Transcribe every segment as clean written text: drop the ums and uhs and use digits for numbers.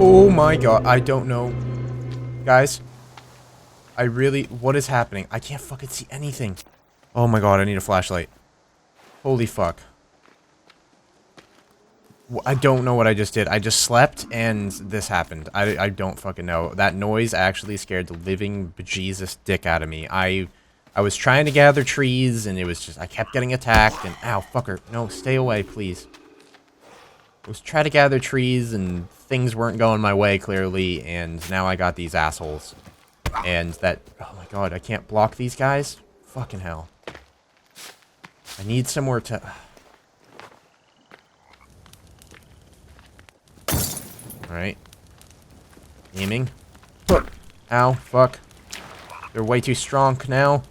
Oh my god, I don't know. Guys, what is happening? I can't fucking see anything. Oh my god, I need a flashlight. Holy fuck. I don't know what I just did. I just slept and this happened. I don't fucking know. That noise actually scared the living bejesus dick out of me. I was trying to gather trees and it was just, I kept getting attacked and ow, fucker. No, stay away, please. I was trying to gather trees and things weren't going my way clearly and now I got these assholes. And that, oh my god, I can't block these guys? Fucking hell. I need somewhere to... Alright. Aiming. Ow, fuck. They're way too strong now.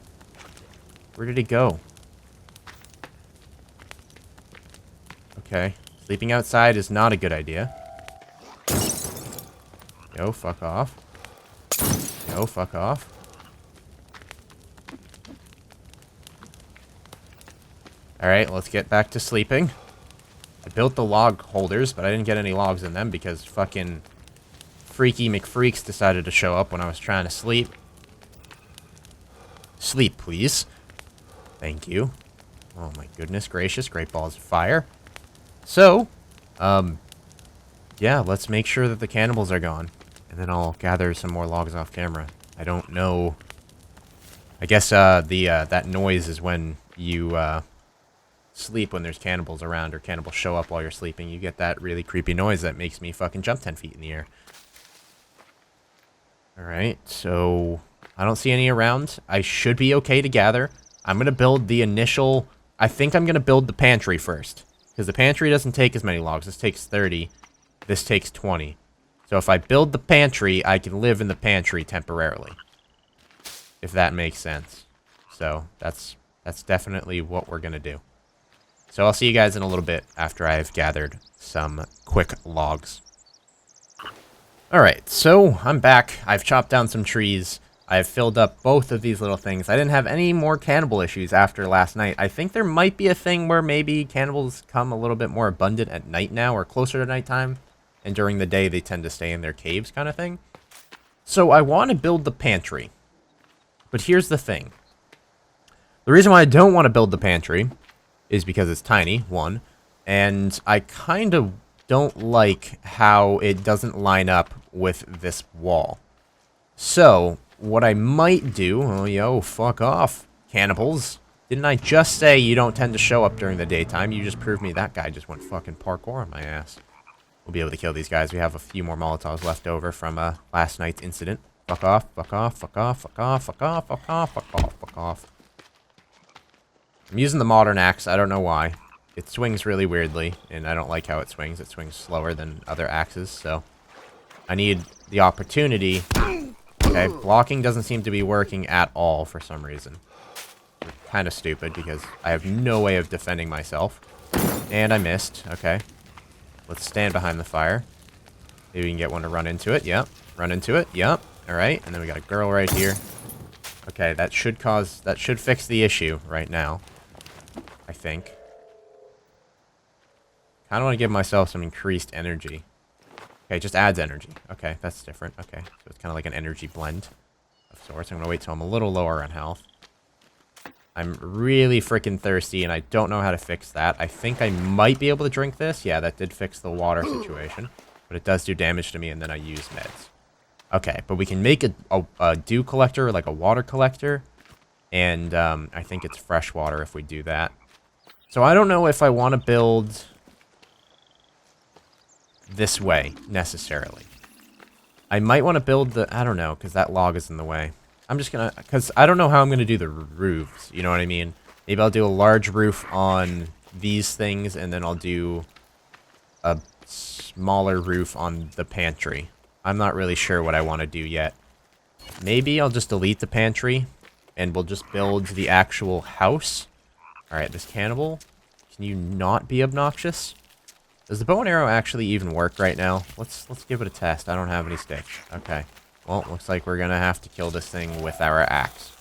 Where did he go? Okay. Sleeping outside is not a good idea. Yo, fuck off. Yo, fuck off. Alright, let's get back to sleeping. I built the log holders, but I didn't get any logs in them because fucking Freaky McFreaks decided to show up when I was trying to sleep. Sleep, please. Thank you. Oh my goodness gracious, great balls of fire. So, yeah, let's make sure that the cannibals are gone. And then I'll gather some more logs off camera. I don't know. I guess, that noise is when you, sleep when there's cannibals around or cannibals show up while you're sleeping. You get that really creepy noise that makes me fucking jump 10 feet in the air. Alright, so I don't see any around. I should be okay to gather. I'm going to build the initial... I think I'm going to build the pantry first. Because the pantry doesn't take as many logs. This takes 30. This takes 20. So if I build the pantry, I can live in the pantry temporarily. If that makes sense. So that's definitely what we're going to do. So I'll see you guys in a little bit after I've gathered some quick logs. Alright, so I'm back. I've chopped down some trees. I've filled up both of these little things. I didn't have any more cannibal issues after last night. I think there might be a thing where maybe cannibals come a little bit more abundant at night now or closer to nighttime. And during the day they tend to stay in their caves kind of thing. So I want to build the pantry. But here's the thing. The reason why I don't want to build the pantry is because it's tiny, one, and I kind of don't like how it doesn't line up with this wall. So, what I might do... Oh, yo, fuck off, cannibals. Didn't I just say you don't tend to show up during the daytime? You just proved me that guy just went fucking parkour on my ass. We'll be able to kill these guys. We have a few more Molotovs left over from last night's incident. Fuck off, fuck off, fuck off, fuck off, fuck off, fuck off, fuck off, fuck off. I'm using the modern axe. I don't know why. It swings really weirdly, and I don't like how it swings. It swings slower than other axes, so I need the opportunity. Okay, blocking doesn't seem to be working at all for some reason. Kind of stupid because I have no way of defending myself. And I missed. Okay. Let's stand behind the fire. Maybe we can get one to run into it. Yep. Run into it. Yep. Alright, and then we got a girl right here. Okay, that should fix the issue right now. I think. Kind of want to give myself some increased energy. Okay, it just adds energy. Okay, that's different. Okay, so it's kind of like an energy blend of sorts. I'm going to wait till I'm a little lower on health. I'm really freaking thirsty, and I don't know how to fix that. I think I might be able to drink this. Yeah, that did fix the water situation. But it does do damage to me, and then I use meds. Okay, but we can make a dew collector, like a water collector. And I think it's fresh water if we do that. So I don't know if I want to build this way, necessarily. I might want to build the... I don't know, because that log is in the way. I'm just going to... Because I don't know how I'm going to do the roofs, you know what I mean? Maybe I'll do a large roof on these things, and then I'll do a smaller roof on the pantry. I'm not really sure what I want to do yet. Maybe I'll just delete the pantry, and we'll just build the actual house. Alright, this cannibal, can you not be obnoxious? Does the bow and arrow actually even work right now? Let's give it a test. I don't have any sticks. Okay. Well, looks like we're gonna have to kill this thing with our axe.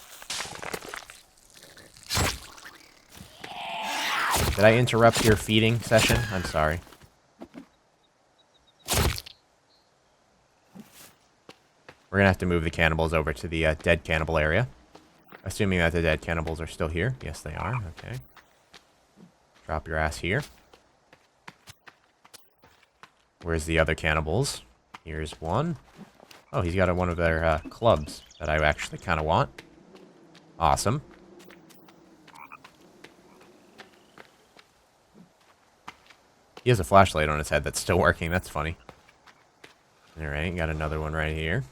Did I interrupt your feeding session? I'm sorry. We're going to have to move the cannibals over to the dead cannibal area. Assuming that the dead cannibals are still here. Yes, they are. Okay. Drop your ass here. Where's the other cannibals? Here's one. Oh, he's got one of their clubs that I actually kind of want. Awesome. He has a flashlight on his head that's still working. That's funny. Alright, got another one right here.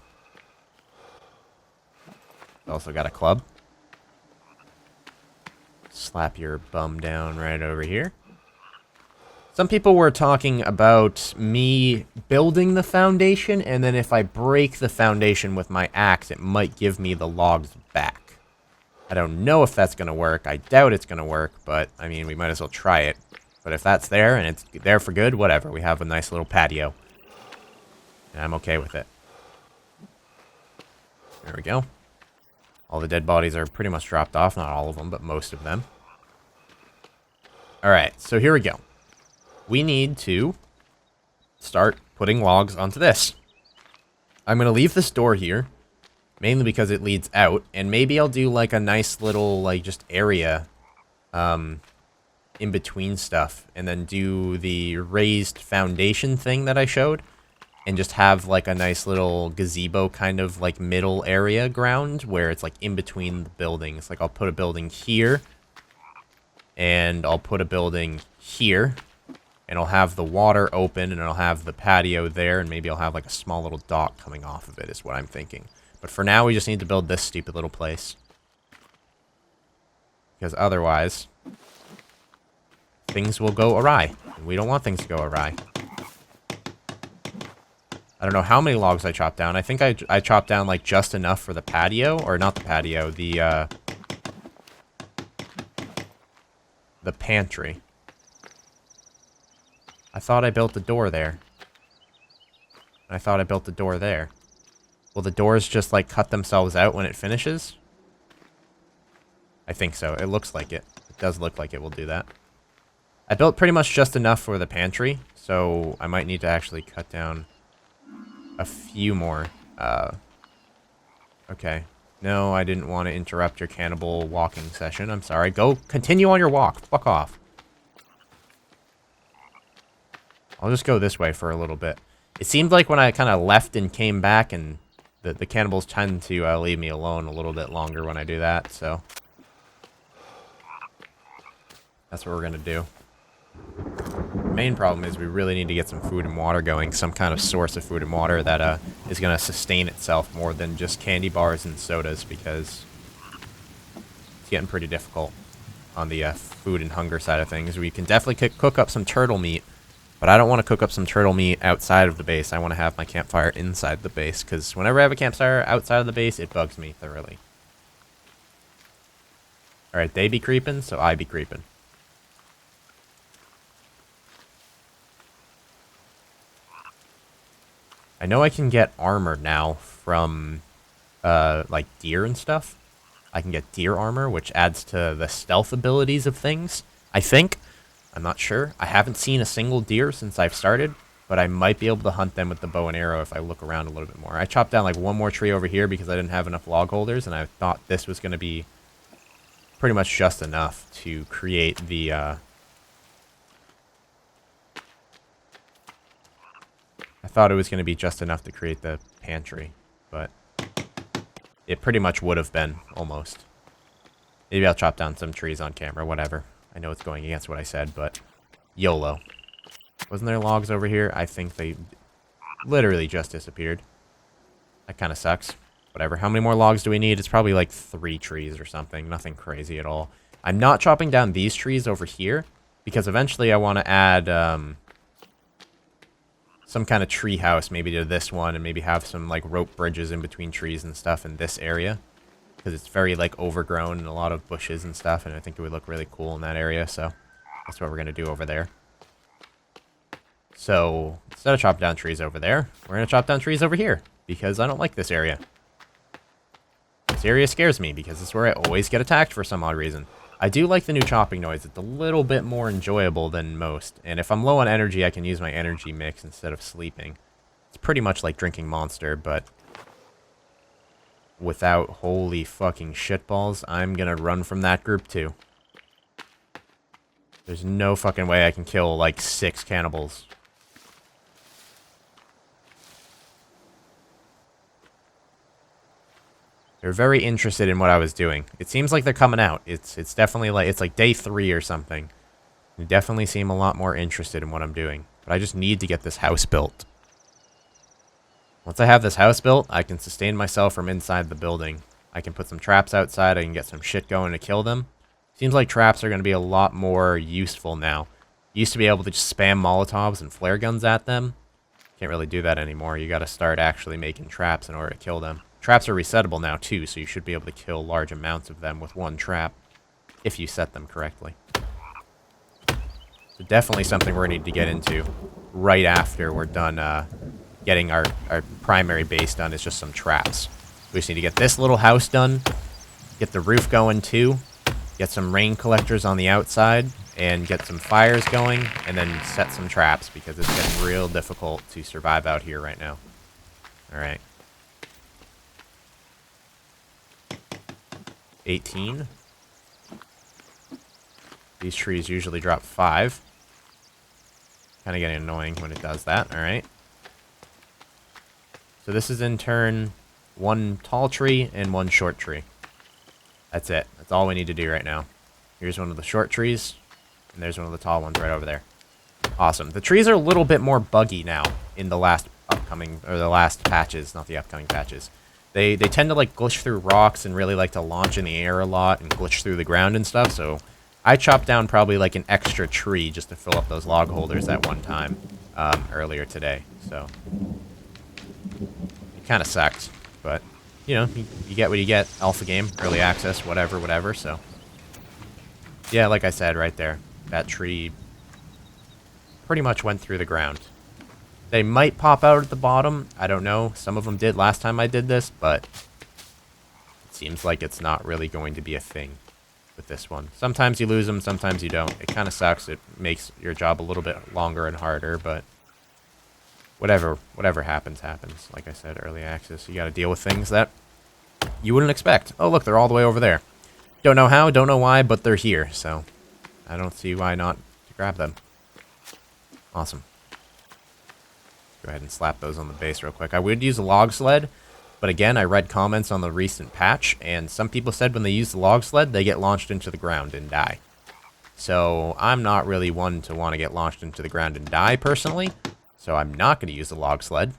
Also got a club. Slap your bum down right over here. Some people were talking about me building the foundation, and then if I break the foundation with my axe, it might give me the logs back. I don't know if that's going to work. I doubt it's going to work, but, I mean, we might as well try it. But if that's there, and it's there for good, whatever. We have a nice little patio. And I'm okay with it. There we go. All the dead bodies are pretty much dropped off. Not all of them, but most of them. Alright, so here we go. We need to start putting logs onto this. I'm going to leave this door here, mainly because it leads out, and maybe I'll do like a nice little like just area in between stuff, and then do the raised foundation thing that I showed, and just have like a nice little gazebo kind of like middle area ground where it's like in between the buildings. Like I'll put a building here, and I'll put a building here. And I'll have the water open, and I'll have the patio there, and maybe I'll have like a small little dock coming off of it, is what I'm thinking. But for now, we just need to build this stupid little place. Because otherwise, things will go awry. And we don't want things to go awry. I don't know how many logs I chopped down. I think I chopped down like just enough for the patio, or not the patio, the pantry. I thought I built the door there. I thought I built the door there. Will the doors just, like, cut themselves out when it finishes? I think so. It looks like it. It does look like it will do that. I built pretty much just enough for the pantry, so I might need to actually cut down a few more. Okay. No, I didn't want to interrupt your cannibal walking session. I'm sorry. Go continue on your walk. Fuck off. I'll just go this way for a little bit. It seemed like when I kind of left and came back, and the cannibals tend to leave me alone a little bit longer when I do that, so. That's what we're going to do. The main problem is we really need to get some food and water going, some kind of source of food and water that is going to sustain itself more than just candy bars and sodas, because it's getting pretty difficult on the food and hunger side of things. We can definitely cook up some turtle meat. But I don't want to cook up some turtle meat outside of the base. I want to have my campfire inside the base, because whenever I have a campfire outside of the base, it bugs me thoroughly. Alright, they be creeping, so I be creeping. I know I can get armor now from, like, deer and stuff. I can get deer armor, which adds to the stealth abilities of things, I think. I'm not sure. I haven't seen a single deer since I've started, but I might be able to hunt them with the bow and arrow if I look around a little bit more. I chopped down like one more tree over here because I didn't have enough log holders, and I thought this was going to be pretty much just enough to create the I thought it was going to be just enough to create the pantry, but it pretty much would have been, almost. Maybe I'll chop down some trees on camera, whatever. I know it's going against what I said, but YOLO. Wasn't there logs over here? I think they literally just disappeared. That kind of sucks. Whatever. How many more logs do we need? It's probably like 3 trees or something. Nothing crazy at all. I'm not chopping down these trees over here, because eventually I want to add some kind of tree house maybe to this one, and maybe have some like rope bridges in between trees and stuff in this area. Because it's very, like, overgrown and a lot of bushes and stuff, and I think it would look really cool in that area, so that's what we're going to do over there. So, instead of chopping down trees over there, we're going to chop down trees over here, because I don't like this area. This area scares me, because it's where I always get attacked for some odd reason. I do like the new chopping noise. It's a little bit more enjoyable than most, and if I'm low on energy, I can use my energy mix instead of sleeping. It's pretty much like drinking Monster, but without holy fucking shitballs, I'm gonna run from that group too. There's no fucking way I can kill, like, 6 cannibals. They're very interested in what I was doing. It seems like they're coming out. It's definitely like, it's like day 3 or something. They definitely seem a lot more interested in what I'm doing. But I just need to get this house built. Once I have this house built, I can sustain myself from inside the building. I can put some traps outside. I can get some shit going to kill them. Seems like traps are going to be a lot more useful now. Used to be able to just spam Molotovs and flare guns at them. Can't really do that anymore. You got to start actually making traps in order to kill them. Traps are resettable now too, so you should be able to kill large amounts of them with one trap if you set them correctly. So definitely something we're going to need to get into right after we're done getting our primary base done is just some traps. We just need to get this little house done, get the roof going too, get some rain collectors on the outside, and get some fires going, and then set some traps, because it's getting real difficult to survive out here right now. Alright. 18. These trees usually drop 5. Kind of getting annoying when it does that. Alright. So this is in turn 1 tall tree and 1 short tree. That's it. That's all we need to do right now. Here's one of the short trees, and there's one of the tall ones right over there. Awesome. The trees are a little bit more buggy now in the last upcoming, or the last patches, not the upcoming patches. They tend to like glitch through rocks and really like to launch in the air a lot and glitch through the ground and stuff, so I chopped down probably like an extra tree just to fill up those log holders at one time earlier today, so it kind of sucked, but you know, you get what you get. Alpha game, early access, whatever, so yeah, like I said right there, that tree pretty much went through the ground. They might pop out at the bottom, I don't know. Some of them did last time I did this, but it seems like it's not really going to be a thing with this one. Sometimes you lose them, sometimes you don't. It kind of sucks. It makes your job a little bit longer and harder, but whatever happens, happens. Like I said, early access, you got to deal with things that you wouldn't expect. Oh, look, they're all the way over there. Don't know how, don't know why, but they're here, so I don't see why not to grab them. Awesome. Go ahead and slap those on the base real quick. I would use a log sled, but again, I read comments on the recent patch, and some people said when they use the log sled, they get launched into the ground and die. So I'm not really one to want to get launched into the ground and die, personally, so I'm not going to use the log sled.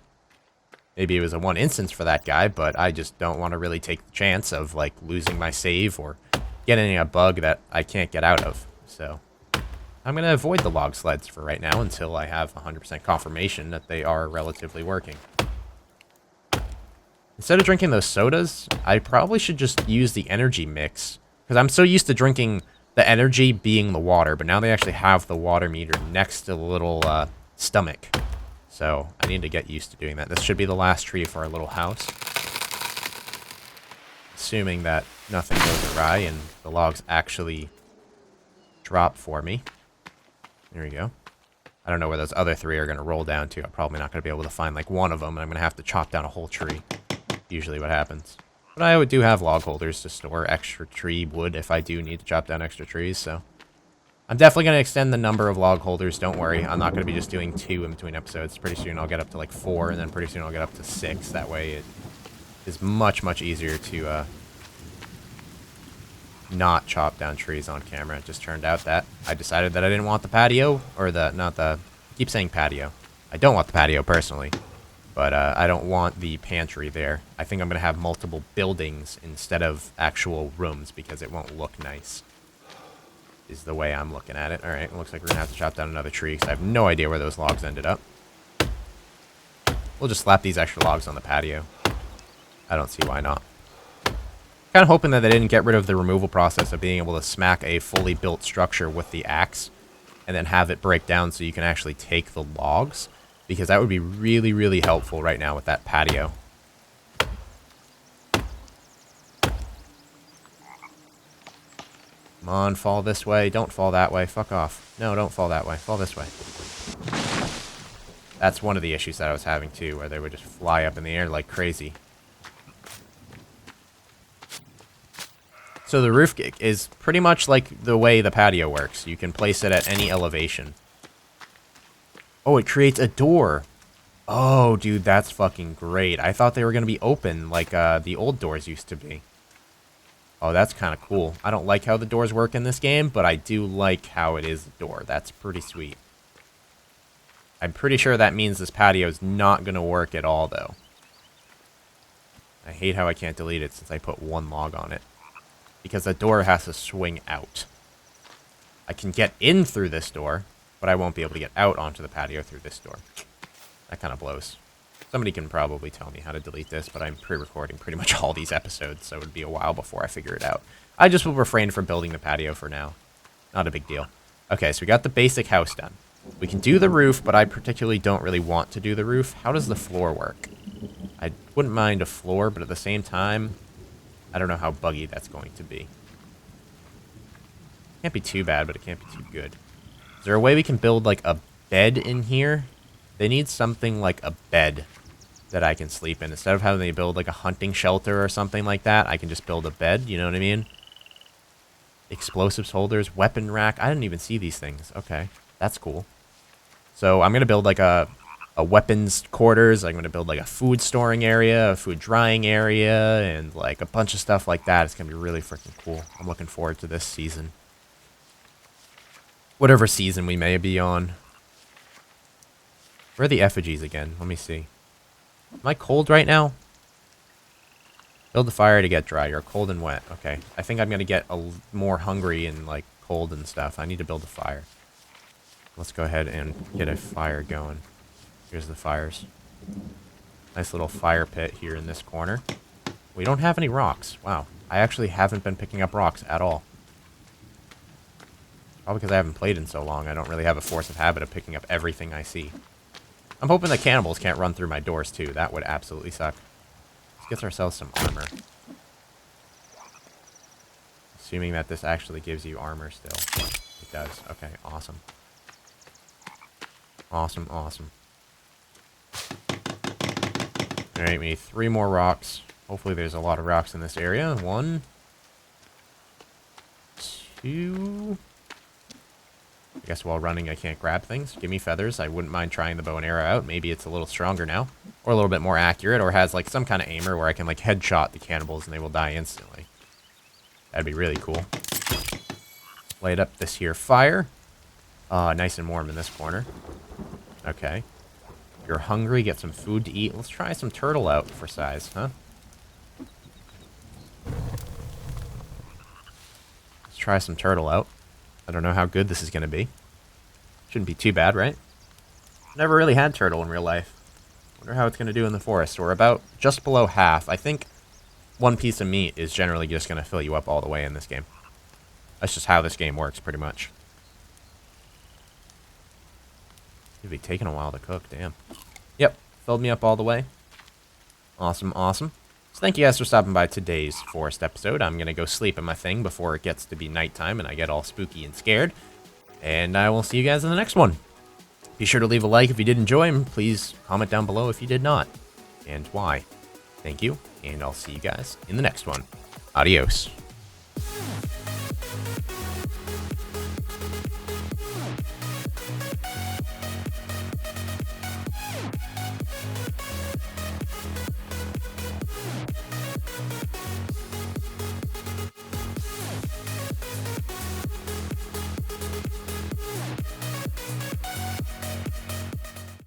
Maybe it was a one instance for that guy, but I just don't want to really take the chance of, like, losing my save or getting a bug that I can't get out of, so I'm going to avoid the log sleds for right now until I have 100% confirmation that they are relatively working. Instead of drinking those sodas, I probably should just use the energy mix, because I'm so used to drinking the energy being the water, but now they actually have the water meter next to the little stomach. So I need to get used to doing that. This should be the last tree for our little house. Assuming that nothing goes awry and the logs actually drop for me. There we go. I don't know where those other 3 are going to roll down to. I'm probably not going to be able to find like one of them, and I'm going to have to chop down a whole tree. Usually what happens. But I do have log holders to store extra tree wood if I do need to chop down extra trees, so I'm definitely going to extend the number of log holders, don't worry. I'm not going to be just doing 2 in between episodes. Pretty soon I'll get up to like 4, and then pretty soon I'll get up to 6. That way it is much, much easier to not chop down trees on camera. It just turned out that I decided that I didn't want the patio, or I keep saying patio. I don't want the patio personally, but I don't want the pantry there. I think I'm going to have multiple buildings instead of actual rooms because it won't look nice, is the way I'm looking at it. Alright, it looks like we're going to have to chop down another tree because I have no idea where those logs ended up. We'll just slap these extra logs on the patio. I don't see why not. Kind of hoping that they didn't get rid of the removal process of being able to smack a fully built structure with the axe and then have it break down so you can actually take the logs, because that would be really, really helpful right now with that patio. Come on, fall this way. Don't fall that way. Fuck off. No, don't fall that way. Fall this way. That's one of the issues that I was having too, where they would just fly up in the air like crazy. So the roof gig is pretty much like the way the patio works. You can place it at any elevation. Oh, it creates a door. Oh, dude, that's fucking great. I thought they were going to be open like the old doors used to be. Oh, that's kind of cool. I don't like how the doors work in this game, but I do like how it is a door. That's pretty sweet. I'm pretty sure that means this patio is not going to work at all, though. I hate how I can't delete it since I put one log on it. Because the door has to swing out. I can get in through this door, but I won't be able to get out onto the patio through this door. That kind of blows. Somebody can probably tell me how to delete this, but I'm pre-recording pretty much all these episodes, so it would be a while before I figure it out. I just will refrain from building the patio for now. Not a big deal. Okay, so we got the basic house done. We can do the roof, but I particularly don't really want to do the roof. How does the floor work? I wouldn't mind a floor, but at the same time, I don't know how buggy that's going to be. Can't be too bad, but it can't be too good. Is there a way we can build, like, a bed in here? They need something like a bed that I can sleep in. Instead of having to build, like, a hunting shelter or something like that, I can just build a bed, you know what I mean? Explosives holders, weapon rack. I didn't even see these things. Okay, that's cool. So I'm going to build, like, a weapons quarters. I'm going to build, like, a food storing area, a food drying area, and, like, a bunch of stuff like that. It's going to be really freaking cool. I'm looking forward to this season. Whatever season we may be on. Where are the effigies again? Let me see. Am I cold right now? Build the fire to get dry. You're cold and wet. Okay. I think I'm going to get more hungry and, like, cold and stuff. I need to build a fire. Let's go ahead and get a fire going. Here's the fires. Nice little fire pit here in this corner. We don't have any rocks. Wow. I actually haven't been picking up rocks at all. Probably because I haven't played in so long. I don't really have a force of habit of picking up everything I see. I'm hoping that cannibals can't run through my doors, too. That would absolutely suck. Let's get ourselves some armor. Assuming that this actually gives you armor still. It does. Okay, awesome. Awesome, awesome. Alright, we need 3 more rocks. Hopefully there's a lot of rocks in this area. 1, 2... I guess while running I can't grab things. Give me feathers. I wouldn't mind trying the bow and arrow out. Maybe it's a little stronger now. Or a little bit more accurate. Or has like some kind of aimer where I can like headshot the cannibals and they will die instantly. That'd be really cool. Light up this here fire. Nice and warm in this corner. Okay. If you're hungry, get some food to eat. Let's try some turtle out for size, huh? Let's try some turtle out. I don't know how good this is going to be. Shouldn't be too bad, right? Never really had turtle in real life. Wonder how it's going to do in the forest. We're about just below half. I think 1 piece of meat is generally just going to fill you up all the way in this game. That's just how this game works, pretty much. It'd be taking a while to cook, damn. Yep, filled me up all the way. Awesome, awesome. So thank you guys for stopping by today's forest episode. I'm going to go sleep in my thing before it gets to be nighttime and I get all spooky and scared. And I will see you guys in the next one. Be sure to leave a like if you did enjoy, and please comment down below if you did not, and why. Thank you, and I'll see you guys in the next one. Adios.